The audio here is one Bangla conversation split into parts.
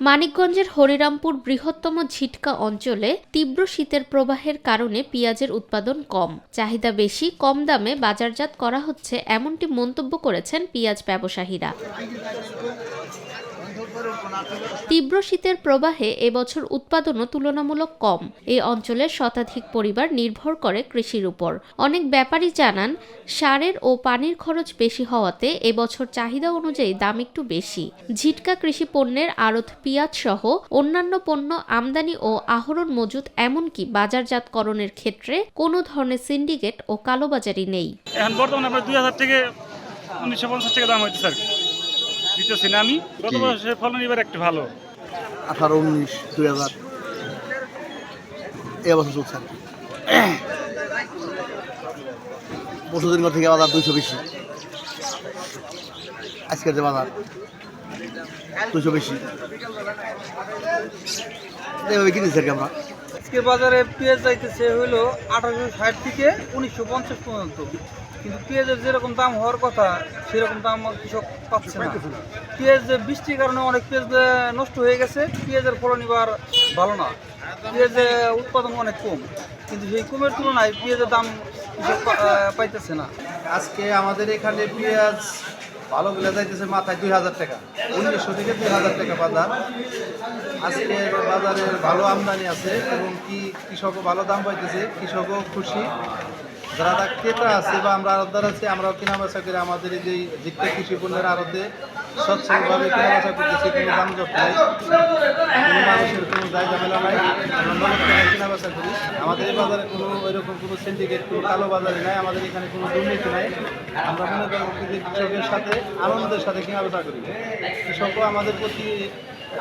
মানিকগঞ্জের হরিরামপুর বৃহত্তম ঝিটকা অঞ্চলে তীব্র শীতের প্রবাহের কারণে পেঁয়াজের উৎপাদন কম, চাহিদা বেশি, কম দামে বাজারজাত করা হচ্ছে, এমনটি মন্তব্য করেছেন পেঁয়াজ ব্যবসায়ীরা। তীব্র শীতের প্রবাহে এবছর উৎপাদনও তুলনামূলক কম। এই অঞ্চলের শতাধিক পরিবার নির্ভর করে কৃষির উপর। অনেক ব্যাপারী জানান, সারের ও পানির খরচ বেশি হওয়াতে এবছর চাহিদা অনুযায়ী দাম একটু বেশি। ঝিটকা কৃষি পণ্যের আড়ত পেঁয়াজ সহ অন্যান্য পণ্য আমদানি ও আহরণ মজুত, এমনকি বাজারজাতকরণের ক্ষেত্রে কোনো ধরনের সিন্ডিকেট ও কালোবাজারি নেই। এখন বর্তমানে আপনার 2000 থেকে 1950 টাকা দাম হচ্ছে স্যার। দিতেছি না আমি। গত বছরের ফলন এবার একটু ভালো। 18, 19, 2000 এবছর চলছে। পরশুদিন থেকে বাজার 200 বেশি, আজকের যে বাজার 200 বেশি, এভাবে কিনেছি আর কি আমরা। আজকে বাজারে পেঁয়াজ যাইতেছে হইলো 1860 থেকে 1950 পর্যন্ত, কিন্তু পেঁয়াজের যেরকম দাম হওয়ার কথা সেরকম দাম কৃষক পাচ্ছে না। পেঁয়াজ বৃষ্টির কারণে অনেক পেঁয়াজ নষ্ট হয়ে গেছে, পেঁয়াজের ফলন এবার ভালো না, পেঁয়াজের উৎপাদন অনেক কম, কিন্তু সেই কমের তুলনায় পেঁয়াজের দাম কৃষক পাইতেছে না। আজকে আমাদের এখানে পেঁয়াজ ভালো গুলো যাইতেছে মাথায় 2000 টাকা, 1900 থেকে 2000 টাকা বাজার। আজকে বাজারের ভালো আমদানি আছে এবং কি কৃষকও ভালো দাম পাইতেছে, কৃষকও খুশি। যারা ক্রেতা আছে বা আমরা আড়তদার আছে, আমরাও কেনাবেচা করে আমাদের এই যে ঝিটকা কৃষি পণ্যের আড়তে স্বচ্ছভাবে কেনাবেচা করতেছি, কোনো দাম জট নাই, কোনো মানুষের কোনো দায় ঝামেলা নাই, আমরা কেনাবেচা করি। আমাদের এই বাজারে কোনো ওইরকম কোনো সিন্ডিকেট, কোনো কালো বাজারে নাই, আমাদের এখানে কোনো দুর্নীতি নাই। আমরা মনে করব যে কৃষকের সাথে আনন্দের সাথে কেনাবেচা করি, কৃষকও আমাদের প্রতি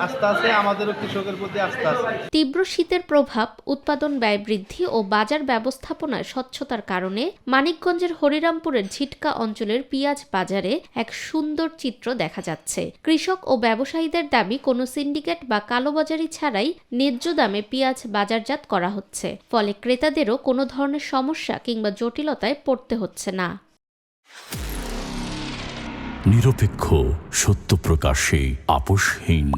আস্থা আছে, আমাদেরও কৃষকের প্রতি আস্থা আছে। তীব্র শীতের প্রভাব, উৎপাদন ব্যয় বৃদ্ধি ও বাজার ব্যবস্থাপনায় স্বচ্ছতার কারণে মানিকগঞ্জের হরিরামপুরের ঝিটকা অঞ্চলের পেঁয়াজ বাজারে এক সুন্দর চিত্র দেখা যাচ্ছে। কৃষক ও ব্যবসায়ীদের দাবি, কোনো সিন্ডিকেট বা কালোবাজারি ছাড়াই ন্যায্য দামে পেঁয়াজ বাজারজাত করা হচ্ছে, ফলে ক্রেতাদেরও কোনো ধরনের সমস্যা কিংবা জটিলতায় পড়তে হচ্ছে না। নিরপেক্ষ, সত্য প্রকাশে আপোষহীন।